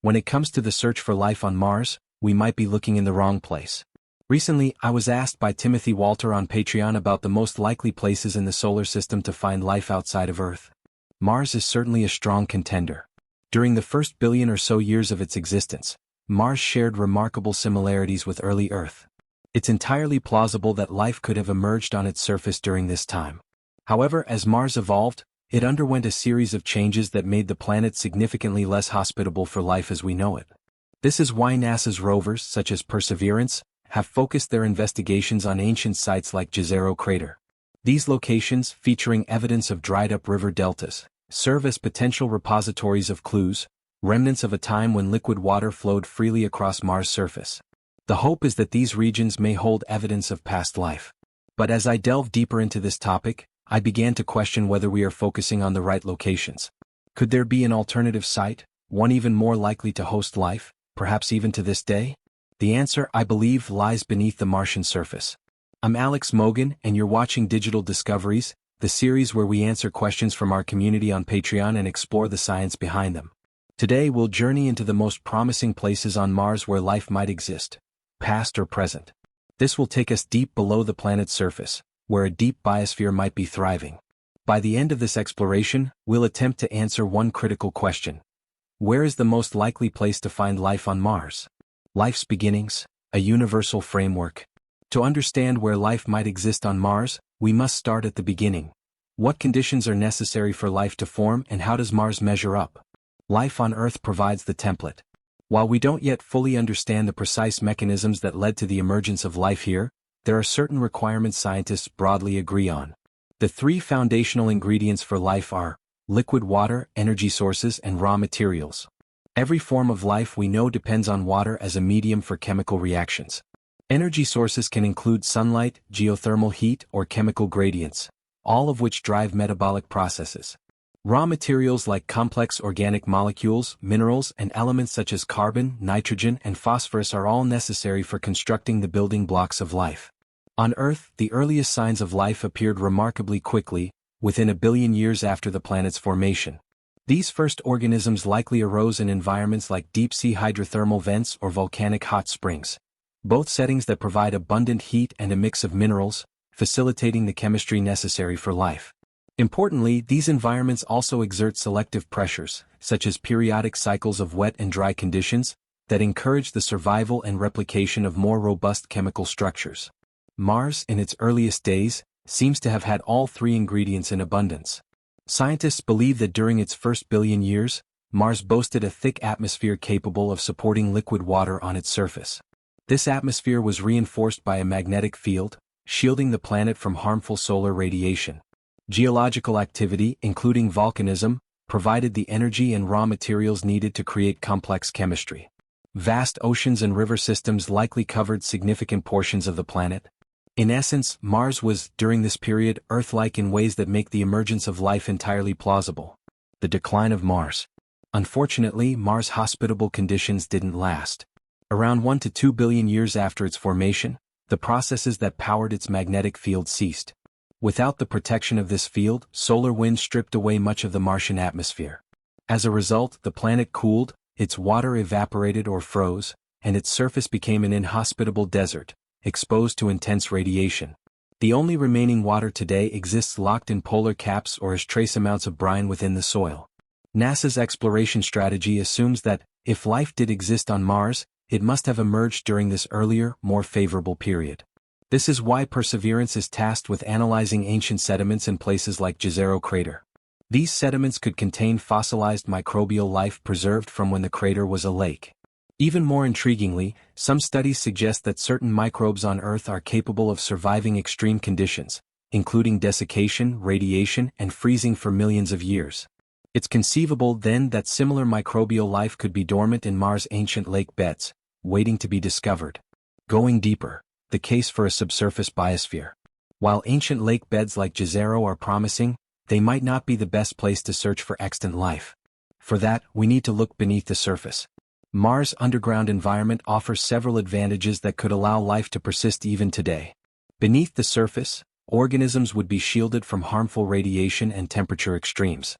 When it comes to the search for life on Mars, we might be looking in the wrong place. Recently, I was asked by Timothy Walter on Patreon about the most likely places in the solar system to find life outside of Earth. Mars is certainly a strong contender. During the first billion or so years of its existence, Mars shared remarkable similarities with early Earth. It's entirely plausible that life could have emerged on its surface during this time. However, as Mars evolved, it underwent a series of changes that made the planet significantly less hospitable for life as we know it. This is why NASA's rovers, such as Perseverance, have focused their investigations on ancient sites like Jezero Crater. These locations, featuring evidence of dried-up river deltas, serve as potential repositories of clues, remnants of a time when liquid water flowed freely across Mars' surface. The hope is that these regions may hold evidence of past life. But as I delve deeper into this topic, I began to question whether we are focusing on the right locations. Could there be an alternative site, one even more likely to host life, perhaps even to this day? The answer, I believe, lies beneath the Martian surface. I'm Alex Mogan, and you're watching Digital Discoveries, the series where we answer questions from our community on Patreon and explore the science behind them. Today we'll journey into the most promising places on Mars where life might exist, past or present. This will take us deep below the planet's surface, where a deep biosphere might be thriving. By the end of this exploration, we'll attempt to answer one critical question. Where is the most likely place to find life on Mars? Life's beginnings, a universal framework. To understand where life might exist on Mars, we must start at the beginning. What conditions are necessary for life to form, and how does Mars measure up? Life on Earth provides the template. While we don't yet fully understand the precise mechanisms that led to the emergence of life here, there are certain requirements scientists broadly agree on. The three foundational ingredients for life are liquid water, energy sources, and raw materials. Every form of life we know depends on water as a medium for chemical reactions. Energy sources can include sunlight, geothermal heat, or chemical gradients, all of which drive metabolic processes. Raw materials like complex organic molecules, minerals, and elements such as carbon, nitrogen, and phosphorus are all necessary for constructing the building blocks of life. On Earth, the earliest signs of life appeared remarkably quickly, within 1 billion years after the planet's formation. These first organisms likely arose in environments like deep-sea hydrothermal vents or volcanic hot springs, both settings that provide abundant heat and a mix of minerals, facilitating the chemistry necessary for life. Importantly, these environments also exert selective pressures, such as periodic cycles of wet and dry conditions, that encourage the survival and replication of more robust chemical structures. Mars, in its earliest days, seems to have had all three ingredients in abundance. Scientists believe that during its first billion years, Mars boasted a thick atmosphere capable of supporting liquid water on its surface. This atmosphere was reinforced by a magnetic field, shielding the planet from harmful solar radiation. Geological activity, including volcanism, provided the energy and raw materials needed to create complex chemistry. Vast oceans and river systems likely covered significant portions of the planet. In essence, Mars was, during this period, Earth-like in ways that make the emergence of life entirely plausible. The decline of Mars. Unfortunately, Mars' hospitable conditions didn't last. Around 1 to 2 billion years after its formation, the processes that powered its magnetic field ceased. Without the protection of this field, solar wind stripped away much of the Martian atmosphere. As a result, the planet cooled, its water evaporated or froze, and its surface became an inhospitable desert, exposed to intense radiation. The only remaining water today exists locked in polar caps or as trace amounts of brine within the soil. NASA's exploration strategy assumes that, if life did exist on Mars, it must have emerged during this earlier, more favorable period. This is why Perseverance is tasked with analyzing ancient sediments in places like Jezero Crater. These sediments could contain fossilized microbial life preserved from when the crater was a lake. Even more intriguingly, some studies suggest that certain microbes on Earth are capable of surviving extreme conditions, including desiccation, radiation, and freezing for millions of years. It's conceivable then that similar microbial life could be dormant in Mars' ancient lake beds, waiting to be discovered. Going deeper, the case for a subsurface biosphere. While ancient lake beds like Jezero are promising, they might not be the best place to search for extant life. For that, we need to look beneath the surface. Mars' underground environment offers several advantages that could allow life to persist even today. Beneath the surface, organisms would be shielded from harmful radiation and temperature extremes.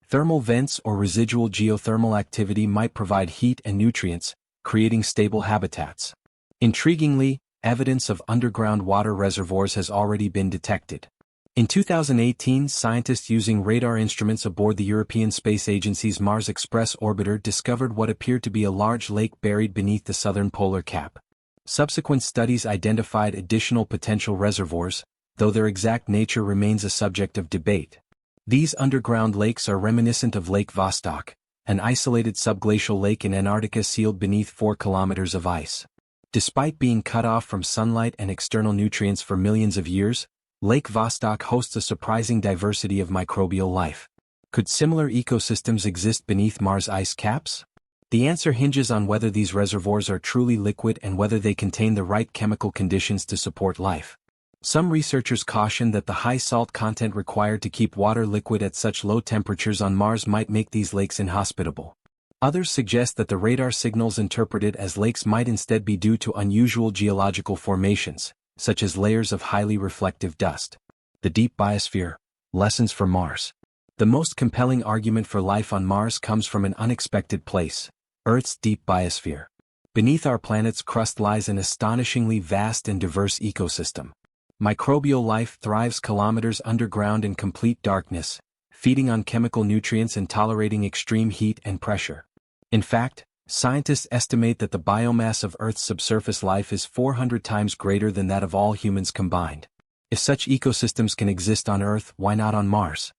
Thermal vents or residual geothermal activity might provide heat and nutrients, creating stable habitats. Intriguingly, evidence of underground water reservoirs has already been detected. In 2018, scientists using radar instruments aboard the European Space Agency's Mars Express orbiter discovered what appeared to be a large lake buried beneath the southern polar cap. Subsequent studies identified additional potential reservoirs, though their exact nature remains a subject of debate. These underground lakes are reminiscent of Lake Vostok, an isolated subglacial lake in Antarctica sealed beneath 4 kilometers of ice. Despite being cut off from sunlight and external nutrients for millions of years, Lake Vostok hosts a surprising diversity of microbial life. Could similar ecosystems exist beneath Mars' ice caps? The answer hinges on whether these reservoirs are truly liquid and whether they contain the right chemical conditions to support life. Some researchers caution that the high salt content required to keep water liquid at such low temperatures on Mars might make these lakes inhospitable. Others suggest that the radar signals interpreted as lakes might instead be due to unusual geological formations, such as layers of highly reflective dust. The deep biosphere. Lessons for Mars. The most compelling argument for life on Mars comes from an unexpected place: Earth's deep biosphere. Beneath our planet's crust lies an astonishingly vast and diverse ecosystem. Microbial life thrives kilometers underground in complete darkness, feeding on chemical nutrients and tolerating extreme heat and pressure. In fact, scientists estimate that the biomass of Earth's subsurface life is 400 times greater than that of all humans combined. If such ecosystems can exist on Earth, why not on Mars?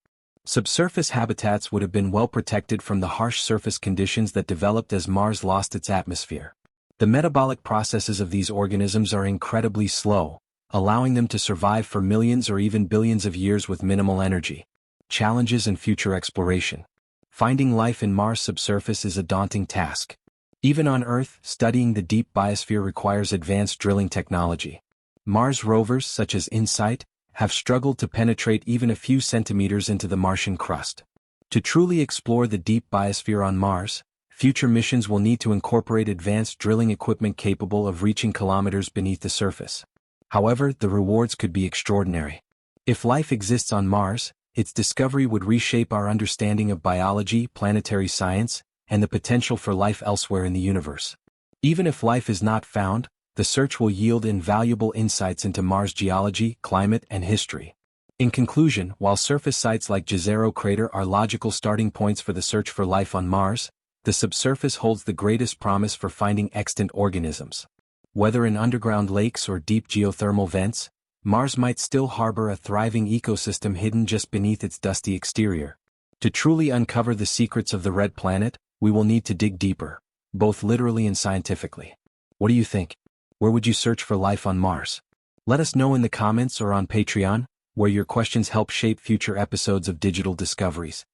Subsurface habitats would have been well protected from the harsh surface conditions that developed as Mars lost its atmosphere. The metabolic processes of these organisms are incredibly slow, allowing them to survive for millions or even billions of years with minimal energy. Challenges and future exploration. Finding life in Mars' subsurface is a daunting task. Even on Earth, studying the deep biosphere requires advanced drilling technology. Mars rovers such as InSight have struggled to penetrate even a few centimeters into the Martian crust. To truly explore the deep biosphere on Mars, future missions will need to incorporate advanced drilling equipment capable of reaching kilometers beneath the surface. However, the rewards could be extraordinary. If life exists on Mars, its discovery would reshape our understanding of biology, planetary science, and the potential for life elsewhere in the universe. Even if life is not found, the search will yield invaluable insights into Mars' geology, climate, and history. In conclusion, while surface sites like Jezero Crater are logical starting points for the search for life on Mars, the subsurface holds the greatest promise for finding extant organisms. Whether in underground lakes or deep geothermal vents, Mars might still harbor a thriving ecosystem hidden just beneath its dusty exterior. To truly uncover the secrets of the Red Planet, we will need to dig deeper, both literally and scientifically. What do you think? Where would you search for life on Mars? Let us know in the comments or on Patreon, where your questions help shape future episodes of Digital Discoveries.